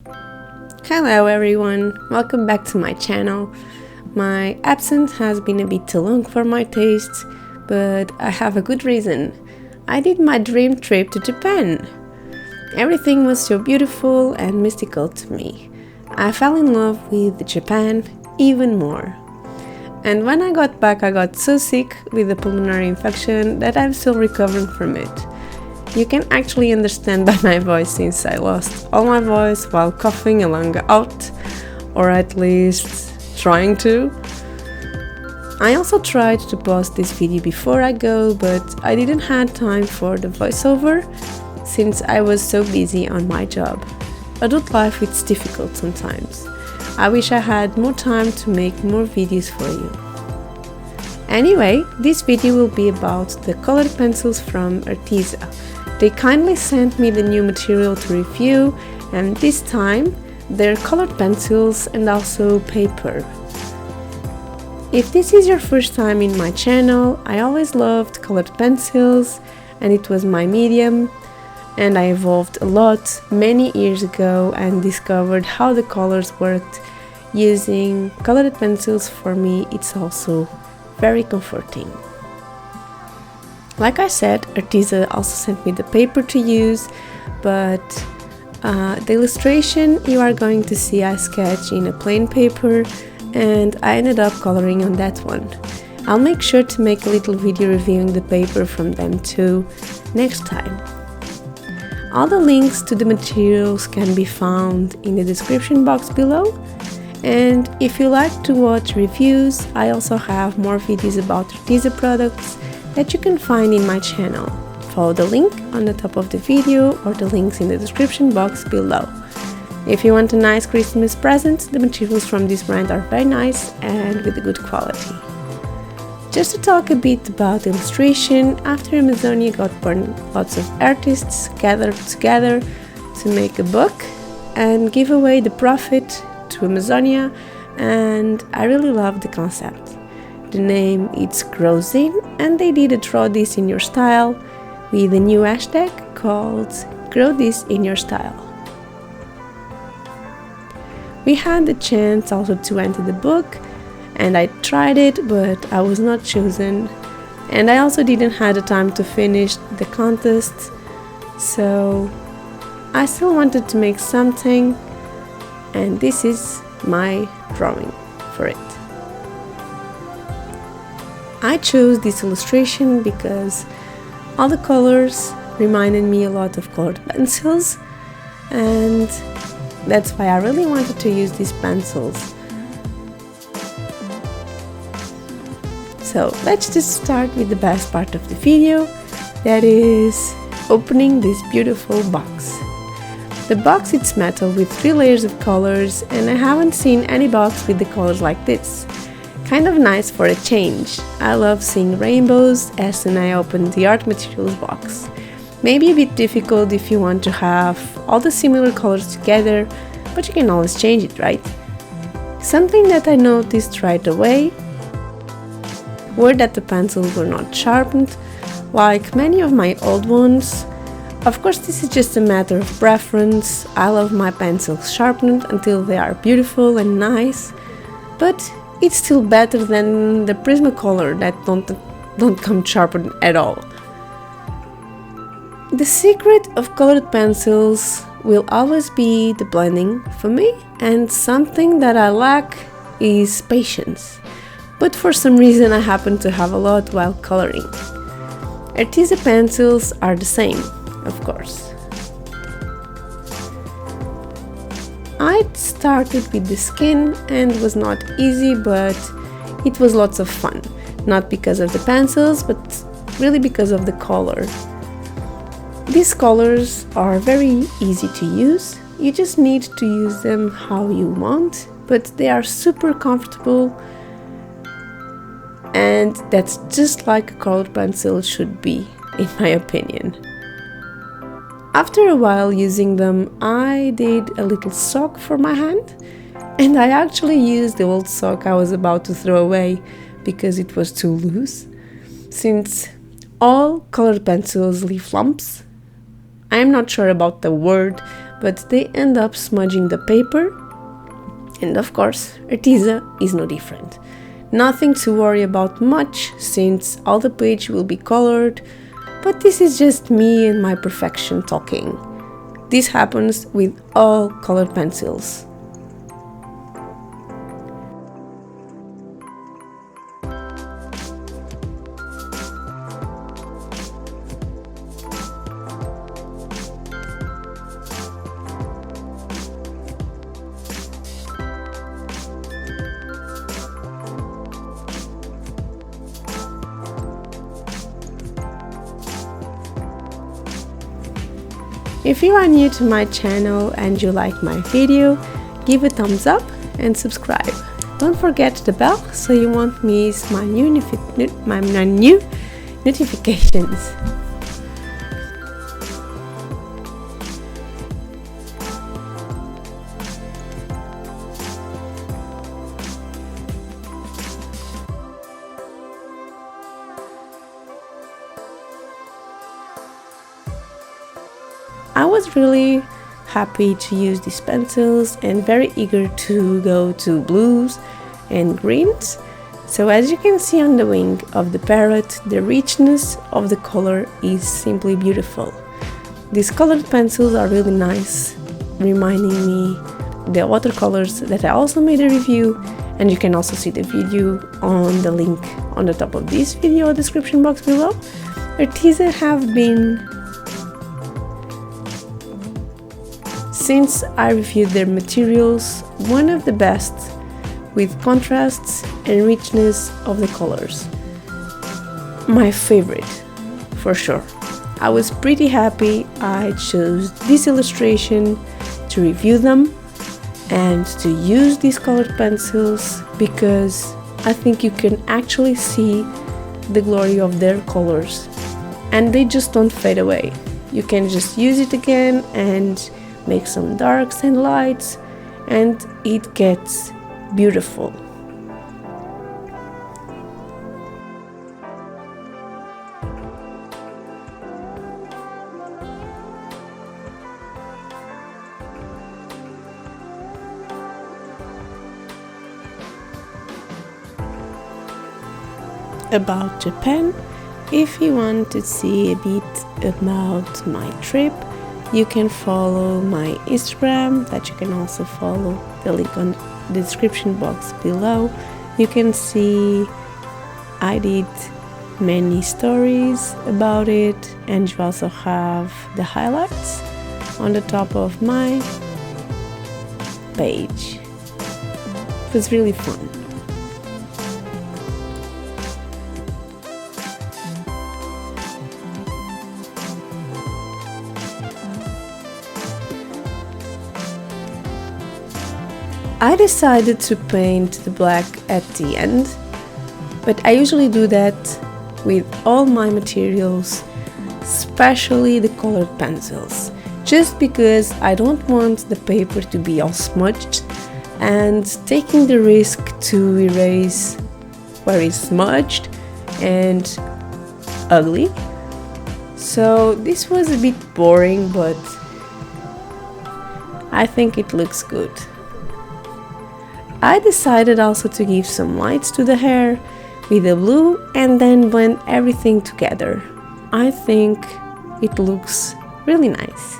Hello everyone, welcome back to my channel. My absence has been a bit too long for my tastes, but I have a good reason. I did my dream trip to Japan. Everything was so beautiful and mystical to me. I fell in love with Japan even more. And when I got back, I got so sick with a pulmonary infection that I'm still recovering from it. You can actually understand by my voice since I lost all my voice while coughing along out, or at least trying to. I also tried to post this video before I go, but I didn't have time for the voiceover since I was so busy on my job. Adult life is difficult sometimes. I wish I had more time to make more videos for you. Anyway, this video will be about the colored pencils from Arteza. They kindly sent me the new material to review, and this time they're colored pencils and also paper. If this is your first time in my channel, I always loved colored pencils and it was my medium, and I evolved a lot many years ago and discovered how the colors worked. Using colored pencils for me, it's also very comforting. Like I said, Arteza also sent me the paper to use, but the illustration you are going to see I sketch in a plain paper, and I ended up coloring on that one. I'll make sure to make a little video reviewing the paper from them too next time. All the links to the materials can be found in the description box below. And if you like to watch reviews, I also have more videos about Arteza products that you can find in my channel. Follow the link on the top of the video or the links in the description box below. If you want a nice Christmas present, the materials from this brand are very nice and with a good quality. Just to talk a bit about illustration, after Amazonia got burned, lots of artists gathered together to make a book and give away the profit to Amazonia, and I really love the concept. The name is Grows In, and they did a Draw This in Your Style with a new hashtag called Grow This in Your Style. We had the chance also to enter the book, and I tried it, but I was not chosen, and I also didn't have the time to finish the contest, so I still wanted to make something, and this is my drawing for it. I chose this illustration because all the colors reminded me a lot of colored pencils, and that's why I really wanted to use these pencils. So let's just start with the best part of the video, that is opening this beautiful box. The box is metal with 3 layers of colors, and I haven't seen any box with the colors like this. Kind of nice for a change. I love seeing rainbows as soon as I open the art materials box. Maybe a bit difficult if you want to have all the similar colors together, but you can always change it, right? Something that I noticed right away were that the pencils were not sharpened, like many of my old ones. Of course, this is just a matter of preference. I love my pencils sharpened until they are beautiful and nice, but it's still better than the Prismacolor that don't come sharpened at all. The secret of colored pencils will always be the blending for me, and something that I lack is patience. But for some reason I happen to have a lot while coloring. Arteza pencils are the same, of course. I started with the skin and it was not easy, but it was lots of fun. Not because of the pencils, but really because of the color. These colors are very easy to use. You just need to use them how you want, but they are super comfortable, and that's just like a colored pencil should be, in my opinion. After a while using them, I did a little sock for my hand, and I actually used the old sock I was about to throw away because it was too loose. Since all colored pencils leave lumps, I am not sure about the word, but they end up smudging the paper. And of course, Arteza is no different. Nothing to worry about much, since all the page will be colored, but this is just me and my perfection talking. This happens with all colored pencils. If you are new to my channel and you like my video, give a thumbs up and subscribe. Don't forget the bell so you won't miss my new notifications. I was really happy to use these pencils and very eager to go to blues and greens. So as you can see on the wing of the parrot, the richness of the color is simply beautiful. These colored pencils are really nice, reminding me the watercolors that I also made a review, and you can also see the video on the link on the top of this video description box below. Arteza have been, since I reviewed their materials, one of the best with contrasts and richness of the colors. My favorite, for sure. I was pretty happy I chose this illustration to review them and to use these colored pencils, because I think you can actually see the glory of their colors and they just don't fade away. You can just use it again and make some darks and lights, and it gets beautiful. About Japan, if you want to see a bit about my trip, you can follow my Instagram, that you can also follow the link on the description box below. You can see I did many stories about it, and you also have the highlights on the top of my page. It was really fun. I decided to paint the black at the end, but I usually do that with all my materials, especially the colored pencils, just because I don't want the paper to be all smudged and taking the risk to erase where it's smudged and ugly. So this was a bit boring, but I think it looks good. I decided also to give some lights to the hair with the blue and then blend everything together. I think it looks really nice.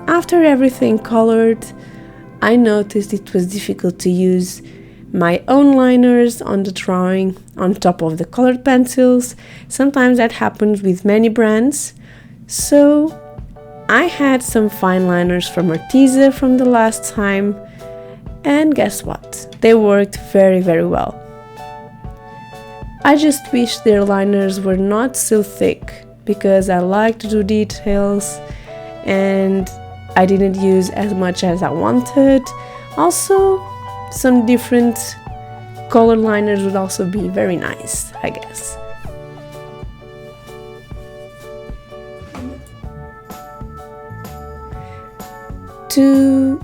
After everything colored, I noticed it was difficult to use my own liners on the drawing on top of the colored pencils. Sometimes that happens with many brands, So I had some fine liners from Arteza from the last time, and guess what? They worked very well. I just wish their liners were not so thick, because I like to do details and I didn't use as much as I wanted. Also, some different color liners would also be very nice, I guess. To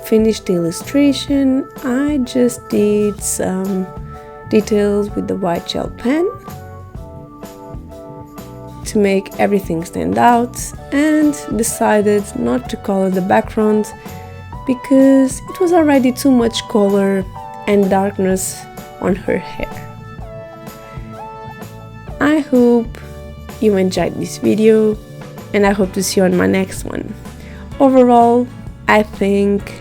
finish the illustration, I just did some details with the white gel pen to make everything stand out, and decided not to color the background because it was already too much color and darkness on her hair. I hope you enjoyed this video, and I hope to see you on my next one. Overall, I think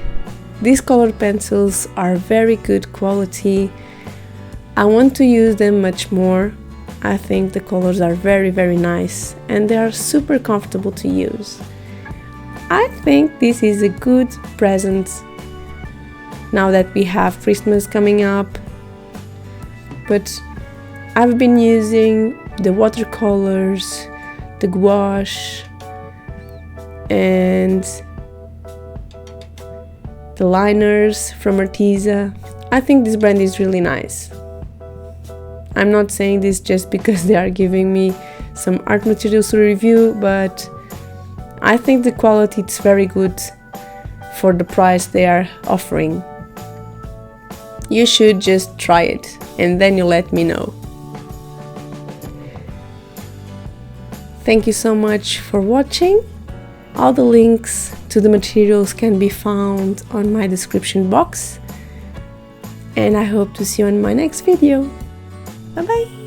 these colored pencils are very good quality. I want to use them much more. I think the colors are very nice and they are super comfortable to use. I think this is a good present now that we have Christmas coming up. But I've been using the watercolors, the gouache, and the liners from Arteza. I think this brand is really nice. I'm not saying this just because they are giving me some art materials to review, but I think the quality is very good for the price they are offering. You should just try it and then you let me know. Thank you so much for watching. All the links to the materials can be found on my description box, and I hope to see you on my next video. Bye bye!